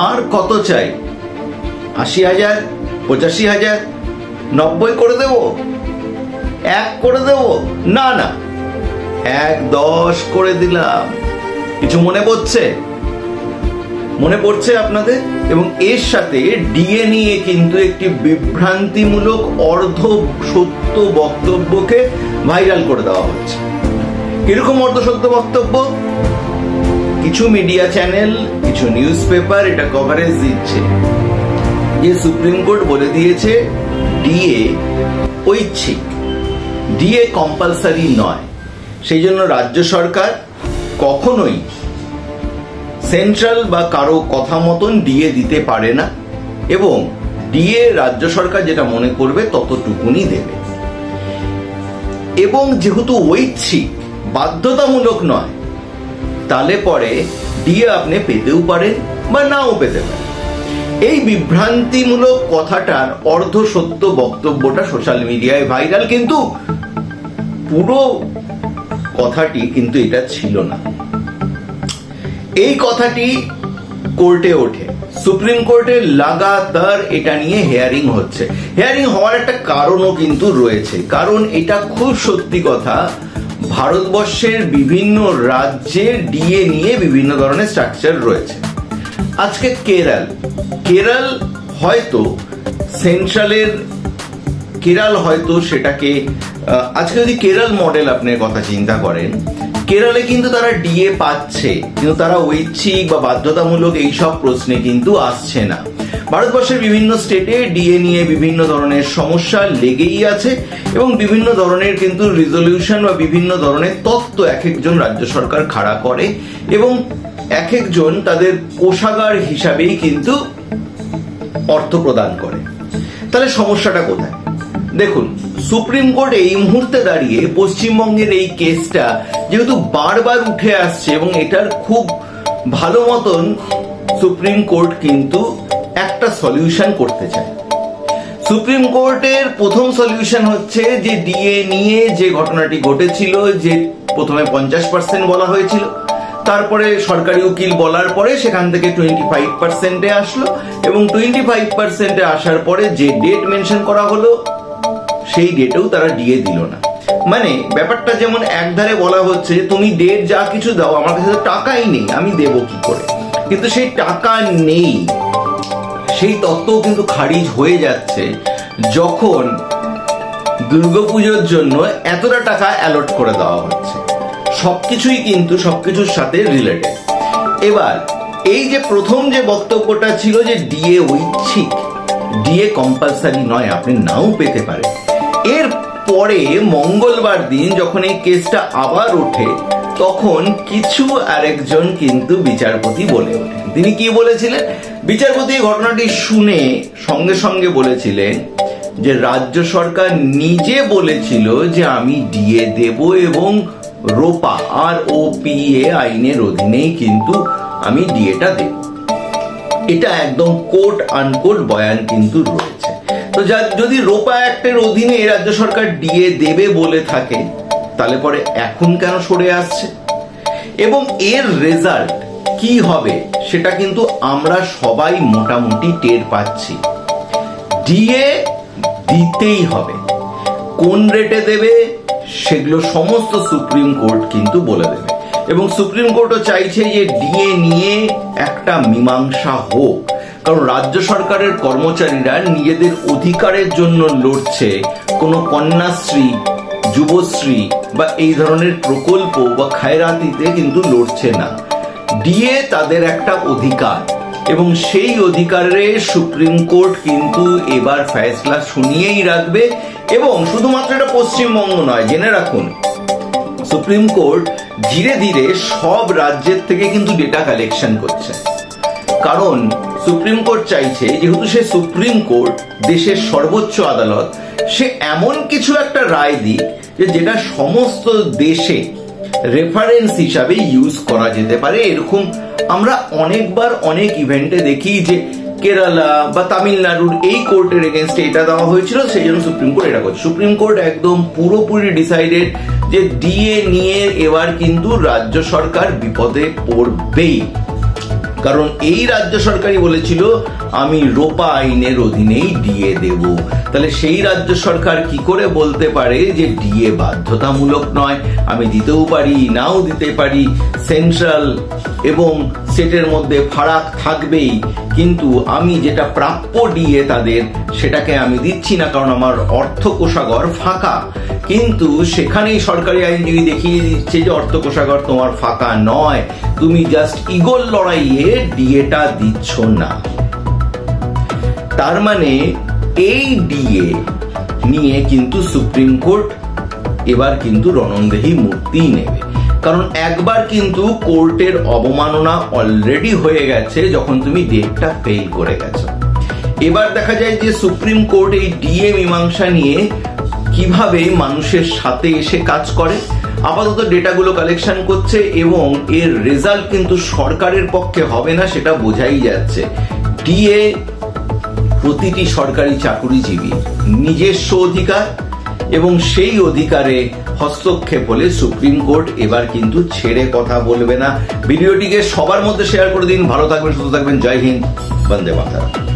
আর কত চাই? 80,000, 85,000, 90 করে দেব, 1 করে দেব? না না, 1-10 করে দিলাম। কিছু মনে পড়ছে? মনে পড়ছে আপনাদের? এবং এর সাথে ডিএ নিয়ে কিন্তু একটি বিভ্রান্তিমূলক অর্ধ সত্য বক্তব্যকে ভাইরাল করে দেওয়া হচ্ছে। কিরকম অর্ধ সত্য বক্তব্য? কিছু মিডিয়া চ্যানেল, কিছু নিউজ পেপার এটা কভারেজ দিচ্ছে যে সুপ্রিম কোর্ট বলে দিয়েছে ডিএ ঐচ্ছিক, ডিএ কম্পালসারি নয়। সেই জন্য রাজ্য সরকার কখনোই সেন্ট্রাল বা কারো কথা মতন ডিএ দিতে পারে না, এবং ডিএ রাজ্য সরকার যেটা মনে করবে ততটুকুনি দেবে। এবং যেহেতু ঐচ্ছিক, বাধ্যতামূলক নয়, তাহলে পরে ডিএ আপনি পেতেও পারেন বা নাও পেতে পারেন। এই বিভ্রান্তিমূলক কথাটার অর্ধ সত্য বক্তব্যটা সোশ্যাল মিডিয়ায় ভাইরাল, কিন্তু পুরো কথাটি কিন্তু এটা ছিল না। এই কথাটি কোর্টে ওঠে, সুপ্রিম কোর্টে লাগাতার এটা নিয়ে হেয়ারিং হচ্ছে। হেয়ারিং হওয়ার একটা কারণও কিন্তু রয়েছে, কারণ এটা খুব সত্যি কথা, ভারতবর্ষের বিভিন্ন রাজ্যে ডিএ নিয়ে বিভিন্ন ধরনের স্ট্রাকচার রয়েছে। আজকে কেরল হয়তো সেন্ট্রালের, কেরল হয়তো সেটাকে, আজকে যদি কেরল মডেল আপনার কথা চিন্তা করেন, কেরলে কিন্তু তারা ডিএ পাচ্ছে, কিন্তু তারা ঐচ্ছিক বা বাধ্যতামূলক এইসব প্রশ্নে কিন্তু আসছে না। ভারতবর্ষের বিভিন্ন স্টেটে ডিএ নিয়ে বিভিন্ন ধরনের সমস্যা লেগেই আছে, এবং বিভিন্ন ধরনের কিন্তু রিজলিউশন বা বিভিন্ন ধরনের তত্ত্ব এক একজন রাজ্য সরকার খাড়া করে, এবং এক একজন তাদের কোষাগার হিসাবেই কিন্তু অর্থ প্রদান করে। তাহলে সমস্যাটা কোথায়? দেখুন, সুপ্রিম কোর্ট এই মুহূর্তে দাঁড়িয়ে পশ্চিমবঙ্গের এই কেসটা যেহেতু বারবার উঠে আসছে, এবং এটার খুব ভালো মতন সুপ্রিম কোর্ট কিন্তু একটা সলিউশন করতে চায়। সুপ্রিম কোর্টের প্রথম সলিউশন হচ্ছে যে ডিএ নিয়ে যে ঘটনাটি ঘটেছিল, যে প্রথমে 50% বলা হয়েছিল, তারপরে সরকারি উকিল বলার পরে সেখান থেকে 25%-এ আসলো, এবং 25%-এ আসার পরে যে ডেট মেনশন করা হলো সেই ডেটেও তারা ডিএ দিল না। মানে ব্যাপারটা যেমন একধারে বলা হচ্ছে তুমি ডেট যা কিছু দাও, আমার কাছে টাকাই নেই, আমি দেব কি করে? কিন্তু সেই টাকা নেই, সেই তত্ত্বও কিন্তু খারিজ হয়ে যাচ্ছে যখন দুর্গাপুজোর জন্য এতটা টাকা অ্যালট করে দেওয়া হচ্ছে। সবকিছুই কিন্তু সবকিছুর সাথে রিলেটেড। এবার এই যে প্রথম যে বক্তব্যটা ছিল যে ডিএ ঐচ্ছিক, ডিএ কম্পালসারি নয়, আপনি নাও পেতে পারেন, এর পরে মঙ্গলবার দিন যখন এই কেসটা আবার ওঠে, তখন কিছু আরেকজন কিন্তু বিচারপতি বলে ওঠেন। তিনি কি বলেছিলেন? বিচারপতি ঘটনাটি শুনে সঙ্গে সঙ্গে বলেছিলেন যে রাজ্য সরকার নিজে বলেছিল যে আমি ডিএ দেব, এবং রোপা ROPA আইনের অধীনেই কিন্তু আমি ডিএটা দেব। এটা একদম কোট আনকোট বয়ান কিন্তু রয়েছে। তো যদি রোপা অ্যাক্টের অধীনে রাজ্য সরকার ডিএ দেবে বলে থাকে, তাহলে পরে এখন কেন সরে আসছে? এবং এর রেজাল্ট কি হবে সেটা কিন্তু আমরা সবাই মোটামুটি টের পাচ্ছি। ডিএ দিতেই হবে, কোন রেটে দেবে সেগুলো সমস্ত সুপ্রিম কোর্ট কিন্তু বলে দেবে, এবং সুপ্রিম কোর্টও চাইছে যে ডিএ নিয়ে একটা মীমাংসা হোক। কারণ রাজ্য সরকারের কর্মচারীরা নিজেদের অধিকারের জন্য লড়ছে, কোনো কন্যাশ্রী, যুবশ্রী বা এই ধরনের প্রকল্প বা খায়রাতিতে কিন্তু লড়ছে না। ডিএ তাদের একটা অধিকার, এবং সেই অধিকারে সুপ্রিম কোর্ট কিন্তু এবার ফয়সলা শুনিয়েই রাখবে। এবং শুধুমাত্র এটা পশ্চিমবঙ্গ নয়, জেনে রাখুন সুপ্রিম কোর্ট ধীরে ধীরে সব রাজ্যের থেকে কিন্তু ডেটা কালেকশন করছে। কারণ সুপ্রিম কোর্ট চাইছে, যেহেতু সে সুপ্রিম কোর্ট, দেশের সর্বোচ্চ আদালত, সে এমন কিছু একটা রায় দিক যেটা সমস্ত দেশে রেফারেন্স হিসাবে ইউজ করা যেতে পারে। এরকম আমরা অনেকবার অনেক ইভেন্টে দেখি যে কেরালা বা তামিলনাড়ুর এই কোর্টের এগেনস্টে এটা দেওয়া হয়েছিল, সেই জন্য সুপ্রিম কোর্ট এটা করছে। সুপ্রিম কোর্ট একদম পুরোপুরি ডিসাইডেড যে ডিএ নিয়ে এবার কিন্তু রাজ্য সরকার বিপদে পড়বেই। কারণ এই রাজ্য সরকারই বলেছিল আমি রোপা আইনের অধীনেই ডিএ দেব। তাহলে সেই রাজ্য সরকার কি করে বলতে পারে যে ডিএ বাধ্যতামূলক নয়, আমি দিতেও পারি নাও দিতে পারি, সেন্ট্রাল এবং স্টেটের মধ্যে ফারাক থাকবেই, কিন্তু আমি যেটা প্রাপ্য ডিএ তাদের সেটাকে আমি দিচ্ছি না কারণ আমার অর্থ কোষাগার ফাঁকা। কিন্তু সেখানেই সরকারি আইনজীবী দেখিয়ে দিচ্ছে যে অর্থ কোষাগার তোমার ফাঁকা নয়, তুমি জাস্ট ইগল লড়াইয়ে ডিএটা দিচ্ছ না। তার মানে এই ডিএ নিয়ে কিন্তু সুপ্রিম কোর্ট এবার কিন্তু রণংদেহী মূর্তি নেবে, কারণ একবার কিন্তু কোর্টের অবমাননা অলরেডি হয়ে গেছে যখন তুমি ডেটটা ফেল করে গেছো। এবার দেখা যায় যে সুপ্রিম কোর্ট এই ডিএ মীমাংসা নিয়ে কিভাবে মানুষের সাথে এসে কাজ করে। আপাতত ডেটাগুলো কালেকশন করছে এবং এর রেজাল্ট কিন্তু সরকারের পক্ষে হবে না সেটা বোঝাই যাচ্ছে। ডিএ প্রতিটি সরকারি চাকুরিজীবী নিজস্ব অধিকার এবং সেই অধিকারে হস্তক্ষেপ হলে সুপ্রিম কোর্ট এবার কিন্তু ছেড়ে কথা বলবে না। ভিডিওটিকে সবার মধ্যে শেয়ার করে দিন। ভালো থাকবেন, সুস্থ থাকবেন। জয় হিন্দ, বন্দে মাতরম।